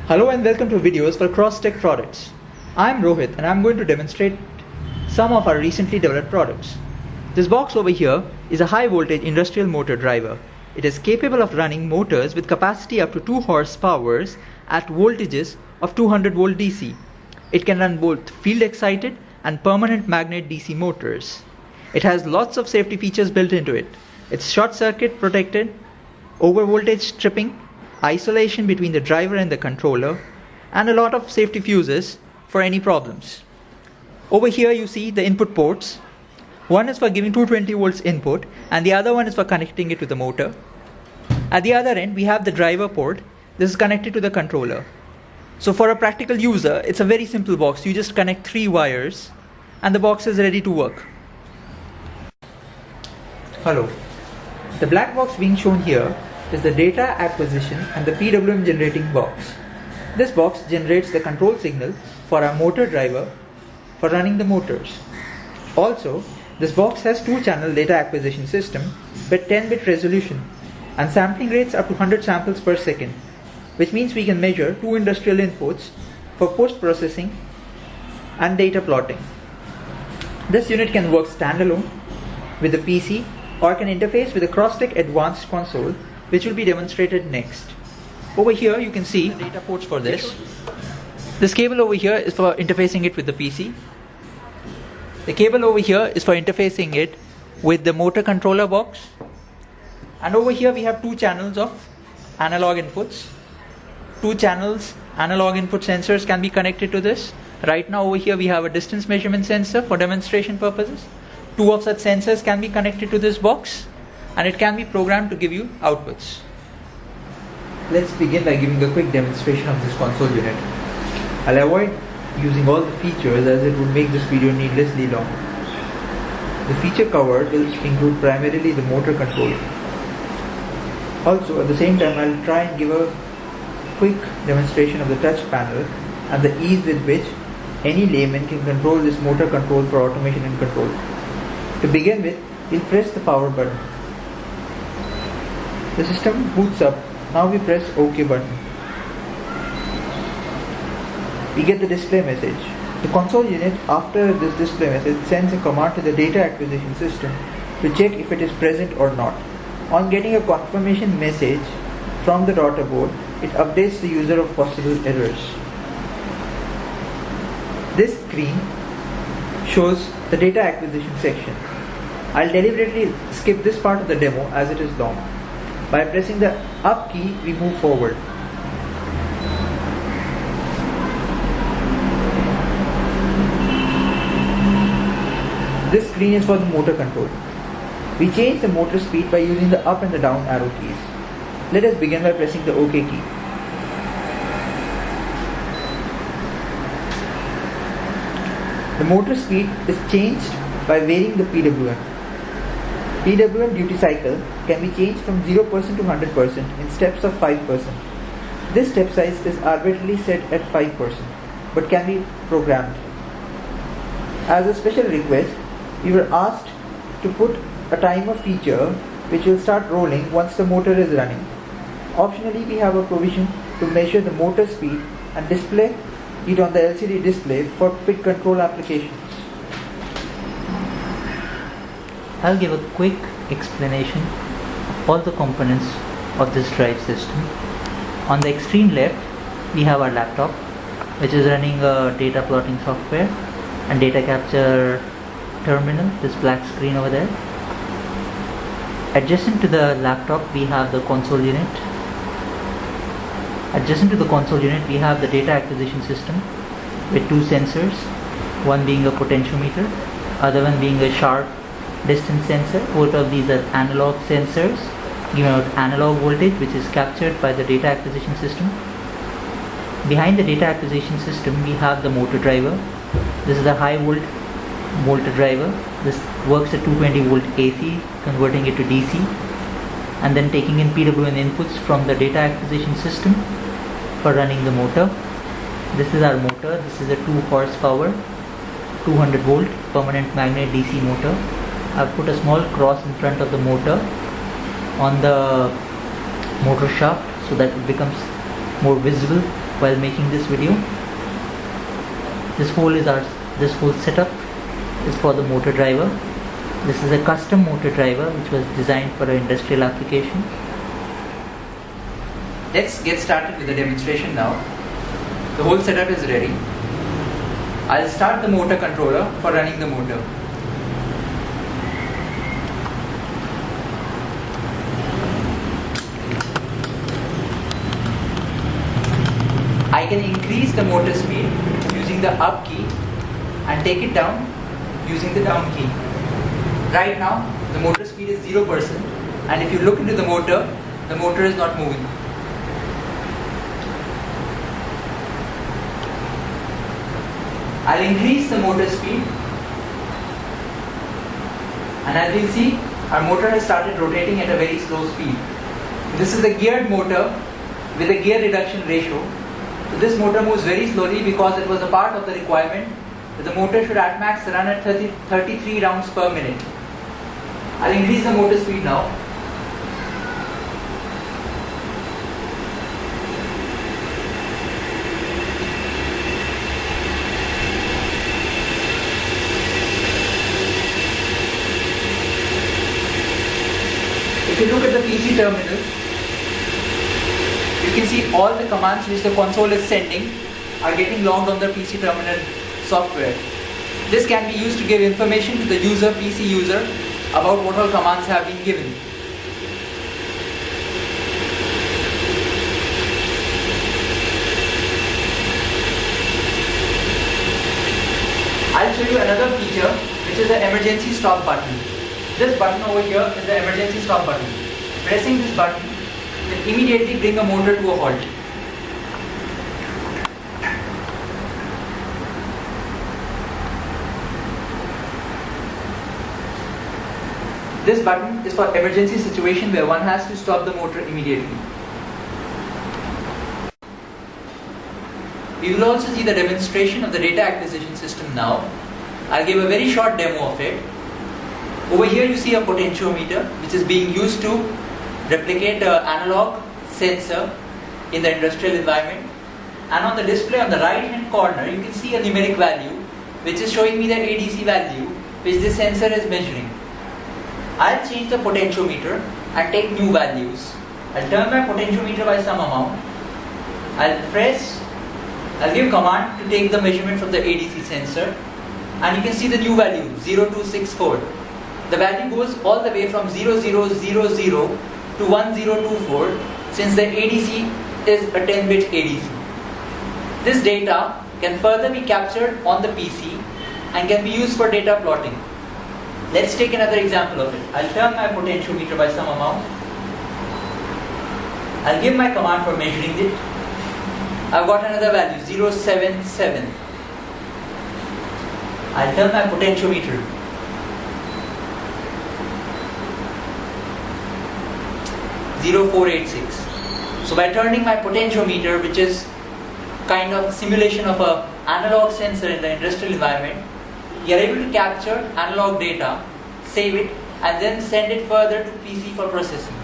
Hello and welcome to videos for KROS Tech products. I'm Rohit and I'm going to demonstrate some of our recently developed products. This box over here is a high voltage industrial motor driver. It is capable of running motors with capacity up to 2 horsepower at voltages of 200 volt DC. It can run both field excited and permanent magnet DC motors. It has lots of safety features built into it. It's short circuit protected, over voltage stripping, isolation between the driver and the controller, and a lot of safety fuses for any problems. Over here you see the input ports. One is for giving 220 volts input and the other one is for connecting it to the motor. At the other end we have the driver port. This is connected to the controller. So for a practical user, it's a very simple box. You just connect 3 wires and the box is ready to work. Hello. The black box being shown here is the data acquisition and the PWM generating box. This box generates the control signal for our motor driver for running the motors. Also, this box has 2-channel data acquisition system with 10-bit resolution and sampling rates up to 100 samples per second, which means we can measure 2 industrial inputs for post-processing and data plotting. This unit can work standalone with the PC or can interface with the KROS Tech advanced console, which will be demonstrated next. Over here you can see the data ports for this. This cable over here is for interfacing it with the PC. The cable over here is for interfacing it with the motor controller box. And over here we have 2 channels of analog inputs. 2 channels analog input sensors can be connected to this. Right now over here we have a distance measurement sensor for demonstration purposes. 2 of such sensors can be connected to this box and it can be programmed to give you outputs. Let's begin by giving a quick demonstration of this console unit. I'll avoid using all the features as it would make this video needlessly long. The feature covered will include primarily the motor control. Also at the same time I'll try and give a quick demonstration of the touch panel and the ease with which any layman can control this motor control for automation and control. To begin with, we'll press the power button. The system boots up. Now we press OK button. We get the display message. The console unit, after this display message, sends a command to the data acquisition system to check if it is present or not. On getting a confirmation message from the daughter board, it updates the user of possible errors. This screen shows the data acquisition section. I'll deliberately skip this part of the demo as it is long. By pressing the up key, we move forward. This screen is for the motor control. We change the motor speed by using the up and the down arrow keys. Let us begin by pressing the OK key. The motor speed is changed by varying the PWM. PWM duty cycle can be changed from 0% to 100% in steps of 5%. This step size is arbitrarily set at 5% but can be programmed. As a special request, we were asked to put a timer feature which will start rolling once the motor is running. Optionally, we have a provision to measure the motor speed and display it on the LCD display for quick control applications. I'll give a quick explanation of all the components of this drive system. On the extreme left, we have our laptop, which is running a data plotting software and data capture terminal, this black screen over there. Adjacent to the laptop, we have the console unit. Adjacent to the console unit, we have the data acquisition system with 2 sensors, one being a potentiometer, other one being a sharp distance sensor. Both of these are analog sensors giving out analog voltage which is captured by the data acquisition system. Behind the data acquisition system we have the motor driver. This is a high volt motor driver. This works at 220 volt AC, converting it to DC and then taking in PWM inputs from the data acquisition system for running the motor. This is our motor. This is a 2 horsepower 200 volt permanent magnet DC motor. I've put a small cross in front of the motor on the motor shaft so that it becomes more visible while making this video. This whole setup is for the motor driver. This is a custom motor driver which was designed for an industrial application. Let's get started with the demonstration now. The whole setup is ready. I'll start the motor controller for running the motor. I can increase the motor speed using the up key and take it down using the down key. Right now the motor speed is 0%, and if you look into the motor is not moving. I'll increase the motor speed, and as you'll see, our motor has started rotating at a very slow speed. This is a geared motor with a gear reduction ratio. So this motor moves very slowly because it was a part of the requirement that the motor should at max run at 33 rounds per minute. I'll increase the motor speed now. If you look at the PC terminal, you can see all the commands which the console is sending are getting logged on the PC terminal software. This can be used to give information to the PC user about what all commands have been given. I'll show you another feature, which is the emergency stop button. This button over here is the emergency stop button. Pressing this button will immediately bring a motor to a halt. This button is for emergency situation where one has to stop the motor immediately. We will also see the demonstration of the data acquisition system now. I'll give a very short demo of it. Over here you see a potentiometer which is being used to replicate an analog sensor in the industrial environment, and on the display on the right hand corner you can see a numeric value which is showing me the ADC value which this sensor is measuring. I'll change the potentiometer and take new values. I'll turn my potentiometer by some amount. I'll give command to take the measurement from the ADC sensor, and you can see the new value 0264. The value goes all the way from 0000 to 1024 since the ADC is a 10-bit ADC. This data can further be captured on the PC and can be used for data plotting. Let's take another example of it. I'll turn my potentiometer by some amount. I'll give my command for measuring it. I've got another value 077. I'll turn my potentiometer. 0486. So by turning my potentiometer, which is kind of simulation of an analog sensor in the industrial environment, you are able to capture analog data, save it, and then send it further to PC for processing.